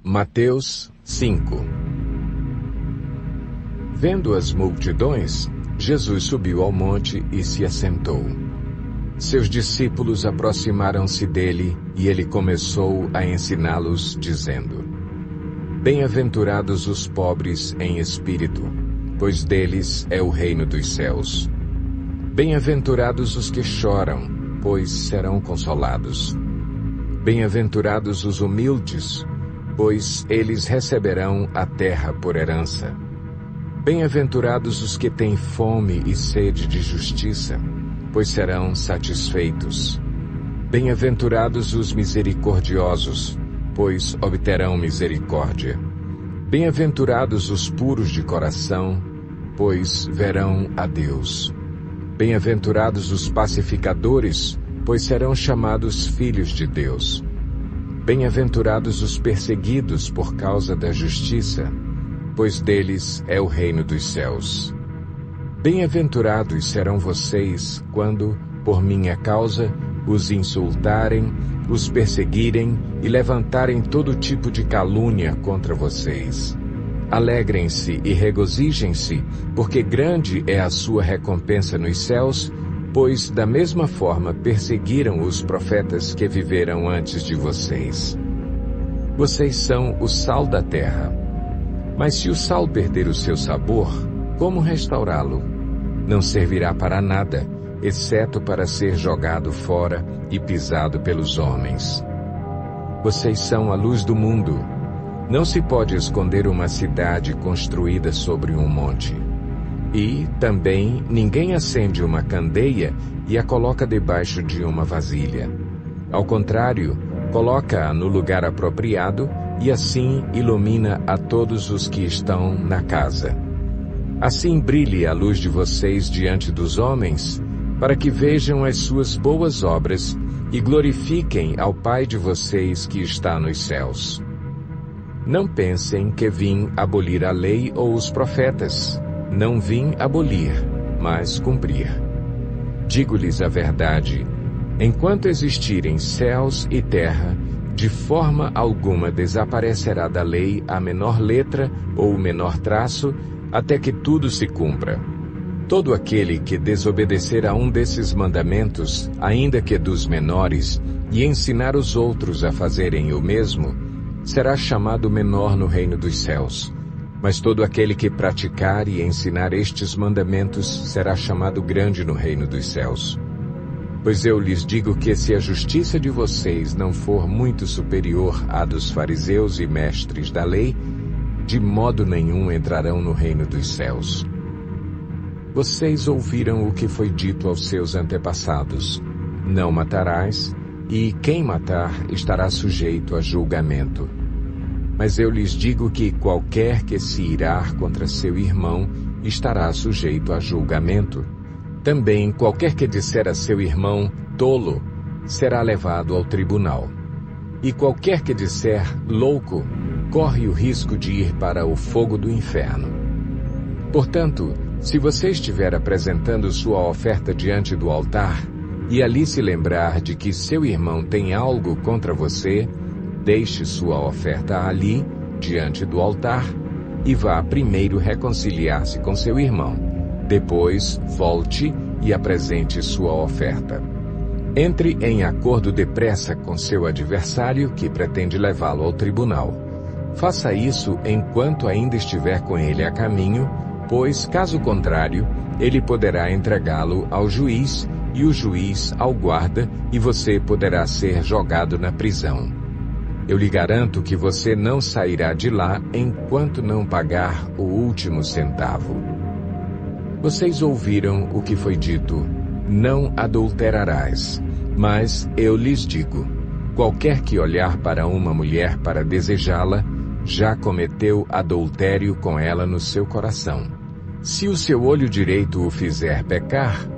Mateus 5. Vendo as multidões, Jesus subiu ao monte e se assentou. Seus discípulos aproximaram-se dele e ele começou a ensiná-los, dizendo: Bem-aventurados os pobres em espírito, pois deles é o reino dos céus. Bem-aventurados os que choram, pois serão consolados. Bem-aventurados os humildes, pois eles receberão a terra por herança. Bem-aventurados os que têm fome e sede de justiça, pois serão satisfeitos. Bem-aventurados os misericordiosos, pois obterão misericórdia. Bem-aventurados os puros de coração, pois verão a Deus. Bem-aventurados os pacificadores, pois serão chamados filhos de Deus. Bem-aventurados os perseguidos por causa da justiça, pois deles é o reino dos céus. Bem-aventurados serão vocês quando, por minha causa, os insultarem, os perseguirem e levantarem todo tipo de calúnia contra vocês. Alegrem-se e regozijem-se, porque grande é a sua recompensa nos céus, pois da mesma forma perseguiram os profetas que viveram antes de vocês. Vocês são o sal da terra. Mas se o sal perder o seu sabor, como restaurá-lo? Não servirá para nada, exceto para ser jogado fora e pisado pelos homens. Vocês são a luz do mundo. Não se pode esconder uma cidade construída sobre um monte. E, também, ninguém acende uma candeia e a coloca debaixo de uma vasilha. Ao contrário, coloca-a no lugar apropriado e assim ilumina a todos os que estão na casa. Assim brilhe a luz de vocês diante dos homens, para que vejam as suas boas obras e glorifiquem ao Pai de vocês que está nos céus. Não pensem que vim abolir a lei ou os profetas. Não vim abolir, mas cumprir. Digo-lhes a verdade: enquanto existirem céus e terra, de forma alguma desaparecerá da lei a menor letra ou o menor traço, até que tudo se cumpra. Todo aquele que desobedecer a um desses mandamentos, ainda que dos menores, e ensinar os outros a fazerem o mesmo, será chamado menor no reino dos céus. Mas todo aquele que praticar e ensinar estes mandamentos será chamado grande no reino dos céus. Pois eu lhes digo que se a justiça de vocês não for muito superior à dos fariseus e mestres da lei, de modo nenhum entrarão no reino dos céus. Vocês ouviram o que foi dito aos seus antepassados: não matarás, e quem matar estará sujeito a julgamento. Mas eu lhes digo que qualquer que se irar contra seu irmão estará sujeito a julgamento. Também qualquer que disser a seu irmão tolo será levado ao tribunal. E qualquer que disser louco corre o risco de ir para o fogo do inferno. Portanto, se você estiver apresentando sua oferta diante do altar e ali se lembrar de que seu irmão tem algo contra você, deixe sua oferta ali, diante do altar, e vá primeiro reconciliar-se com seu irmão. Depois, volte e apresente sua oferta. Entre em acordo depressa com seu adversário que pretende levá-lo ao tribunal. Faça isso enquanto ainda estiver com ele a caminho, pois, caso contrário, ele poderá entregá-lo ao juiz e o juiz ao guarda, e você poderá ser jogado na prisão. Eu lhe garanto que você não sairá de lá enquanto não pagar o último centavo. Vocês ouviram o que foi dito: não adulterarás. Mas eu lhes digo: qualquer que olhar para uma mulher para desejá-la, já cometeu adultério com ela no seu coração. Se o seu olho direito o fizer pecar,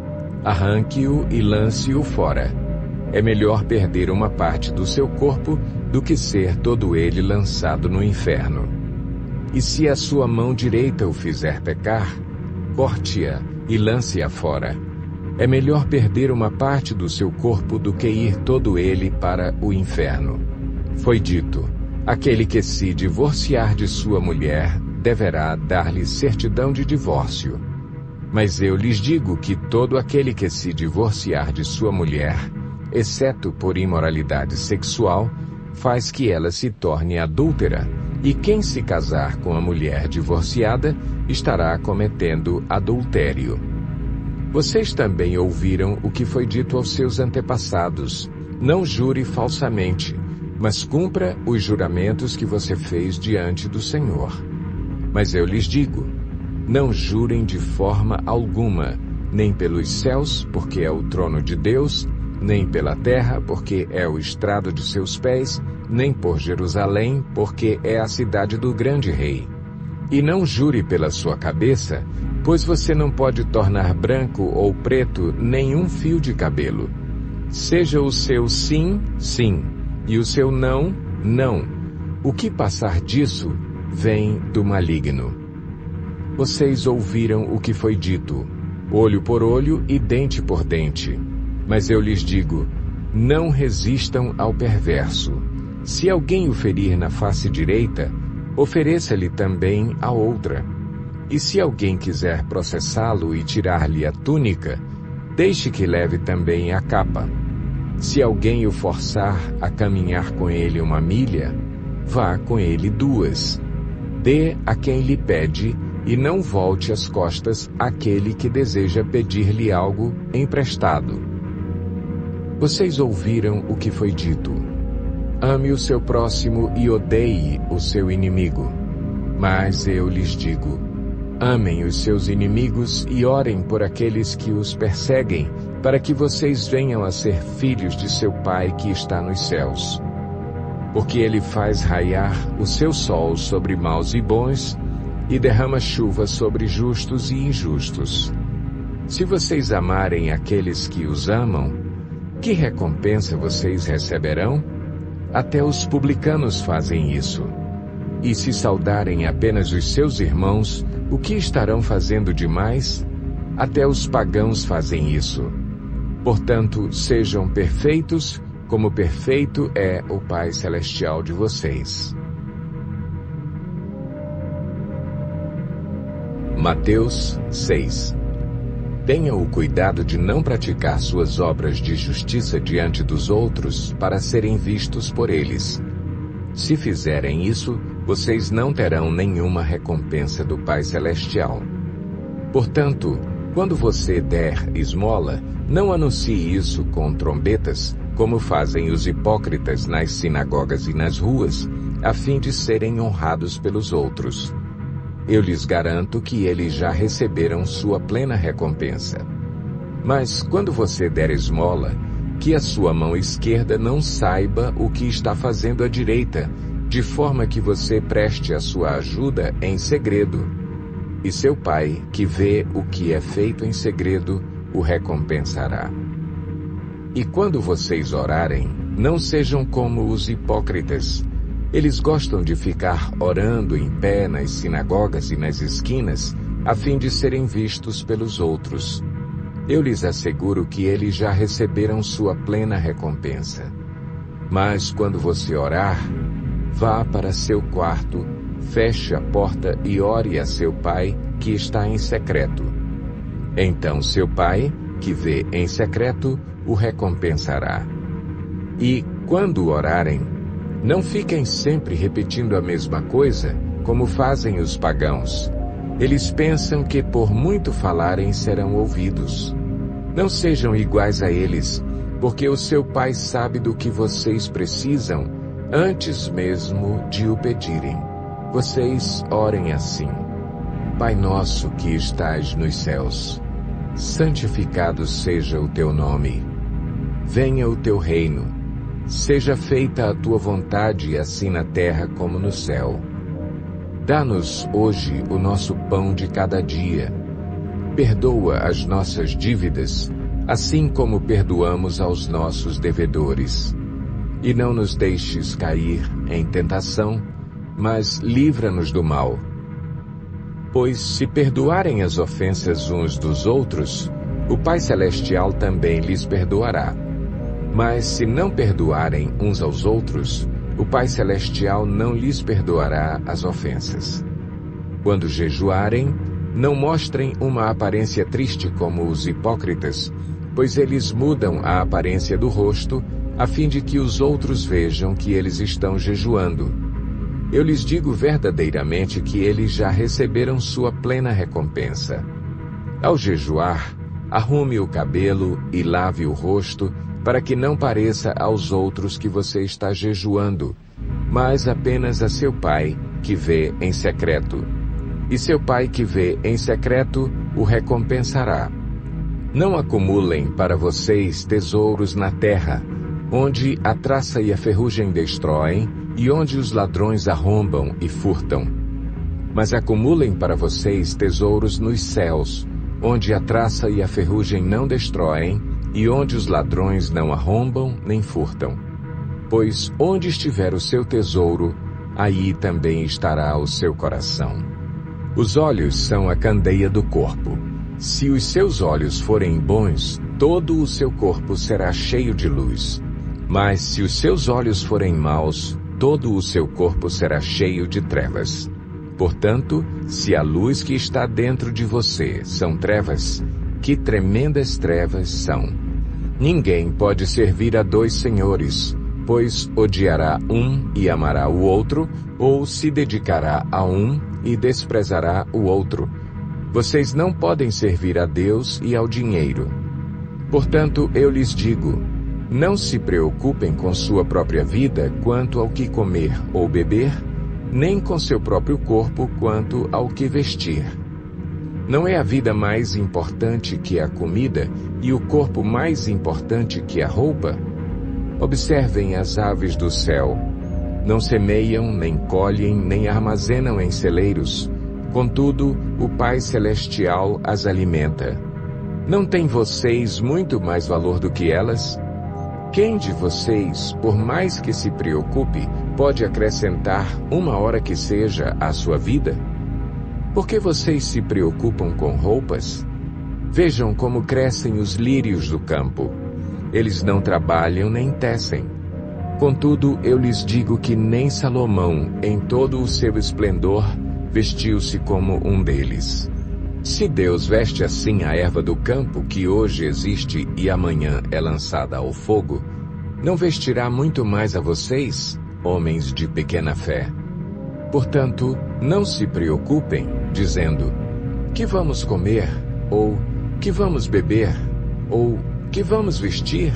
arranque-o e lance-o fora. É melhor perder uma parte do seu corpo do que ser todo ele lançado no inferno. E se a sua mão direita o fizer pecar, corte-a e lance-a fora. É melhor perder uma parte do seu corpo do que ir todo ele para o inferno. Foi dito: Aquele que se divorciar de sua mulher deverá dar-lhe certidão de divórcio. Mas eu lhes digo que todo aquele que se divorciar de sua mulher, exceto por imoralidade sexual, faz que ela se torne adúltera, e quem se casar com a mulher divorciada estará cometendo adultério. Vocês também ouviram o que foi dito aos seus antepassados: não jure falsamente, mas cumpra os juramentos que você fez diante do Senhor. Mas eu lhes digo, não jurem de forma alguma, nem pelos céus, porque é o trono de Deus, nem pela terra, porque é o estrado de seus pés, nem por Jerusalém, porque é a cidade do grande rei. E não jure pela sua cabeça, pois você não pode tornar branco ou preto nenhum fio de cabelo. Seja o seu sim, sim, e o seu não, não. O que passar disso vem do maligno. Vocês ouviram o que foi dito, olho por olho e dente por dente. Mas eu lhes digo, não resistam ao perverso. Se alguém o ferir na face direita, ofereça-lhe também a outra. E se alguém quiser processá-lo e tirar-lhe a túnica, deixe que leve também a capa. Se alguém o forçar a caminhar com ele 1 milha, vá com ele 2. Dê a quem lhe pede, e não volte as costas àquele que deseja pedir-lhe algo emprestado. Vocês ouviram o que foi dito: ame o seu próximo e odeie o seu inimigo. Mas eu lhes digo, amem os seus inimigos e orem por aqueles que os perseguem, para que vocês venham a ser filhos de seu Pai que está nos céus. Porque ele faz raiar o seu sol sobre maus e bons, e derrama chuva sobre justos e injustos. Se vocês amarem aqueles que os amam, que recompensa vocês receberão? Até os publicanos fazem isso. E se saudarem apenas os seus irmãos, o que estarão fazendo demais? Até os pagãos fazem isso. Portanto, sejam perfeitos, como perfeito é o Pai Celestial de vocês. Mateus 6. Tenha o cuidado de não praticar suas obras de justiça diante dos outros para serem vistos por eles. Se fizerem isso, vocês não terão nenhuma recompensa do Pai Celestial. Portanto, quando você der esmola, não anuncie isso com trombetas, como fazem os hipócritas nas sinagogas e nas ruas, a fim de serem honrados pelos outros. Eu lhes garanto que eles já receberam sua plena recompensa. Mas quando você der esmola, que a sua mão esquerda não saiba o que está fazendo a direita, de forma que você preste a sua ajuda em segredo. E seu Pai, que vê o que é feito em segredo, o recompensará. E quando vocês orarem, não sejam como os hipócritas. Eles gostam de ficar orando em pé nas sinagogas e nas esquinas, a fim de serem vistos pelos outros. Eu lhes asseguro que eles já receberam sua plena recompensa. Mas quando você orar, vá para seu quarto, feche a porta e ore a seu Pai, que está em secreto. Então seu Pai, que vê em secreto, o recompensará. E, quando orarem, não fiquem sempre repetindo a mesma coisa, como fazem os pagãos. Eles pensam que por muito falarem serão ouvidos. Não sejam iguais a eles, porque o seu Pai sabe do que vocês precisam, antes mesmo de o pedirem. Vocês orem assim: Pai nosso que estás nos céus, santificado seja o teu nome. Venha o teu reino. Seja feita a tua vontade, assim na terra como no céu. Dá-nos hoje o nosso pão de cada dia. Perdoa as nossas dívidas, assim como perdoamos aos nossos devedores. E não nos deixes cair em tentação, mas livra-nos do mal. Pois se perdoarem as ofensas uns dos outros, o Pai Celestial também lhes perdoará. Mas se não perdoarem uns aos outros, o Pai Celestial não lhes perdoará as ofensas. Quando jejuarem, não mostrem uma aparência triste como os hipócritas, pois eles mudam a aparência do rosto, a fim de que os outros vejam que eles estão jejuando. Eu lhes digo verdadeiramente que eles já receberam sua plena recompensa. Ao jejuar, arrume o cabelo e lave o rosto, para que não pareça aos outros que você está jejuando, mas apenas a seu Pai, que vê em secreto. E seu Pai que vê em secreto o recompensará. Não acumulem para vocês tesouros na terra, onde a traça e a ferrugem destroem, e onde os ladrões arrombam e furtam. Mas acumulem para vocês tesouros nos céus, onde a traça e a ferrugem não destroem, e onde os ladrões não arrombam nem furtam. Pois onde estiver o seu tesouro, aí também estará o seu coração. Os olhos são a candeia do corpo. Se os seus olhos forem bons, todo o seu corpo será cheio de luz. Mas se os seus olhos forem maus, todo o seu corpo será cheio de trevas. Portanto, se a luz que está dentro de você são trevas, que tremendas trevas são! Ninguém pode servir a dois senhores, pois odiará um e amará o outro, ou se dedicará a um e desprezará o outro. Vocês não podem servir a Deus e ao dinheiro. Portanto, eu lhes digo, não se preocupem com sua própria vida quanto ao que comer ou beber, nem com seu próprio corpo quanto ao que vestir. Não é a vida mais importante que a comida e o corpo mais importante que a roupa? Observem as aves do céu. Não semeiam, nem colhem, nem armazenam em celeiros. Contudo, o Pai Celestial as alimenta. Não têm vocês muito mais valor do que elas? Quem de vocês, por mais que se preocupe, pode acrescentar uma hora que seja à sua vida? Por que vocês se preocupam com roupas? Vejam como crescem os lírios do campo. Eles não trabalham nem tecem. Contudo, eu lhes digo que nem Salomão, em todo o seu esplendor, vestiu-se como um deles. Se Deus veste assim a erva do campo, que hoje existe e amanhã é lançada ao fogo, não vestirá muito mais a vocês, homens de pequena fé? Portanto, não se preocupem, dizendo, que vamos comer? Ou, que vamos beber? Ou, que vamos vestir?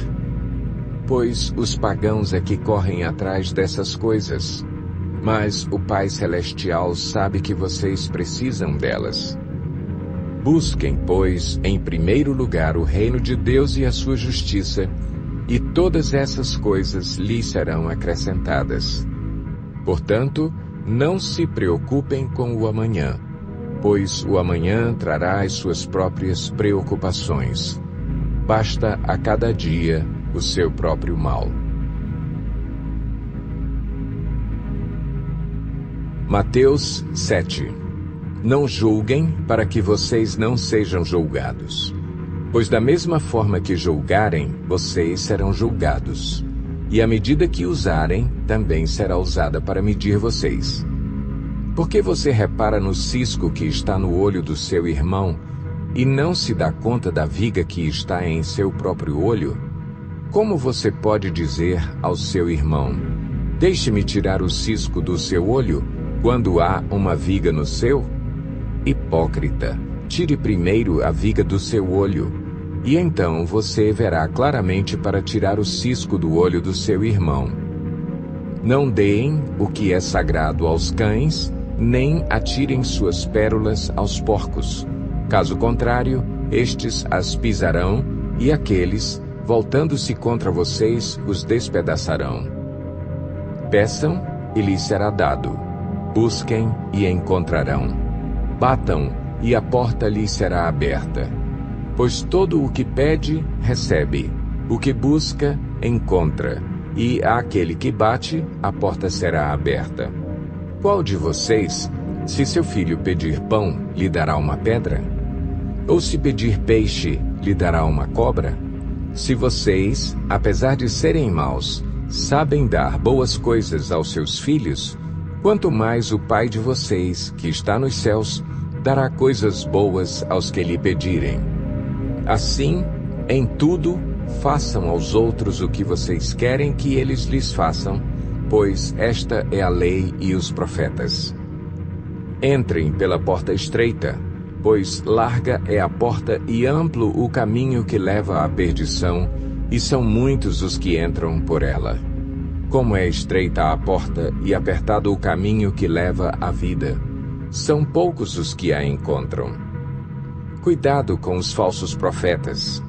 Pois os pagãos é que correm atrás dessas coisas. Mas o Pai Celestial sabe que vocês precisam delas. Busquem, pois, em primeiro lugar o reino de Deus e a sua justiça, e todas essas coisas lhes serão acrescentadas. Portanto, não se preocupem com o amanhã, pois o amanhã trará as suas próprias preocupações. Basta a cada dia o seu próprio mal. Mateus 7. Não julguem, para que vocês não sejam julgados. Pois da mesma forma que julgarem, vocês serão julgados. E a medida que usarem, também será usada para medir vocês. Por que você repara no cisco que está no olho do seu irmão, e não se dá conta da viga que está em seu próprio olho? Como você pode dizer ao seu irmão, deixe-me tirar o cisco do seu olho, quando há uma viga no seu? Hipócrita, tire primeiro a viga do seu olho, e então você verá claramente para tirar o cisco do olho do seu irmão. Não deem o que é sagrado aos cães, nem atirem suas pérolas aos porcos. Caso contrário, estes as pisarão, e aqueles, voltando-se contra vocês, os despedaçarão. Peçam, e lhes será dado. Busquem, e encontrarão. Batam, e a porta lhes será aberta. Pois todo o que pede, recebe. O que busca, encontra. E àquele que bate, a porta será aberta. Qual de vocês, se seu filho pedir pão, lhe dará uma pedra? Ou se pedir peixe, lhe dará uma cobra? Se vocês, apesar de serem maus, sabem dar boas coisas aos seus filhos, quanto mais o Pai de vocês, que está nos céus, dará coisas boas aos que lhe pedirem. Assim, em tudo, façam aos outros o que vocês querem que eles lhes façam, pois esta é a lei e os profetas. Entrem pela porta estreita, pois larga é a porta e amplo o caminho que leva à perdição, e são muitos os que entram por ela. Como é estreita a porta e apertado o caminho que leva à vida, são poucos os que a encontram. Cuidado com os falsos profetas.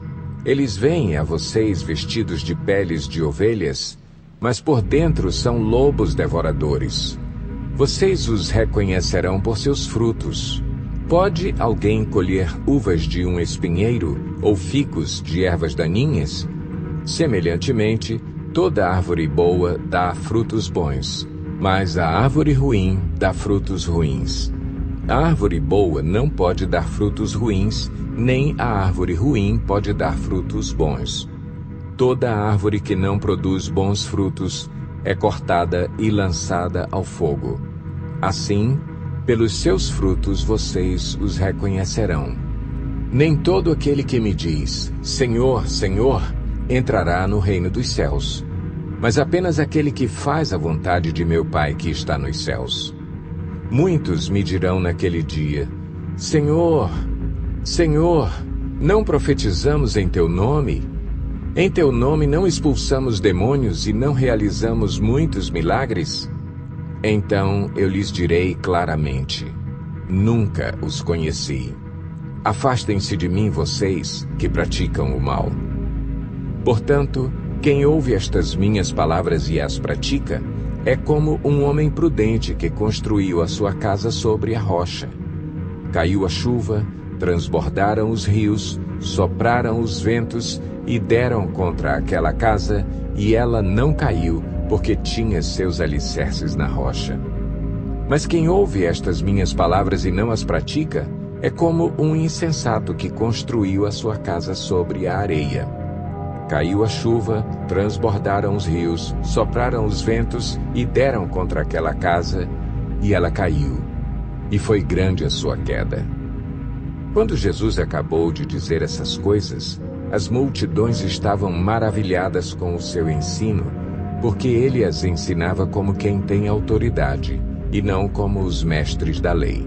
Eles vêm a vocês vestidos de peles de ovelhas, mas por dentro são lobos devoradores. Vocês os reconhecerão por seus frutos. Pode alguém colher uvas de um espinheiro ou figos de ervas daninhas? Semelhantemente, toda árvore boa dá frutos bons, mas a árvore ruim dá frutos ruins. A árvore boa não pode dar frutos ruins, nem a árvore ruim pode dar frutos bons. Toda árvore que não produz bons frutos é cortada e lançada ao fogo. Assim, pelos seus frutos vocês os reconhecerão. Nem todo aquele que me diz, Senhor, Senhor, entrará no reino dos céus, mas apenas aquele que faz a vontade de meu Pai que está nos céus. Muitos me dirão naquele dia, Senhor, Senhor, não profetizamos em teu nome? Em teu nome não expulsamos demônios e não realizamos muitos milagres? Então eu lhes direi claramente, nunca os conheci. Afastem-se de mim vocês que praticam o mal. Portanto, quem ouve estas minhas palavras e as pratica, é como um homem prudente que construiu a sua casa sobre a rocha. Caiu a chuva, transbordaram os rios, sopraram os ventos e deram contra aquela casa, e ela não caiu, porque tinha seus alicerces na rocha. Mas quem ouve estas minhas palavras e não as pratica, é como um insensato que construiu a sua casa sobre a areia. Caiu a chuva, transbordaram os rios, sopraram os ventos e deram contra aquela casa, e ela caiu, e foi grande a sua queda. Quando Jesus acabou de dizer essas coisas, as multidões estavam maravilhadas com o seu ensino, porque ele as ensinava como quem tem autoridade, e não como os mestres da lei.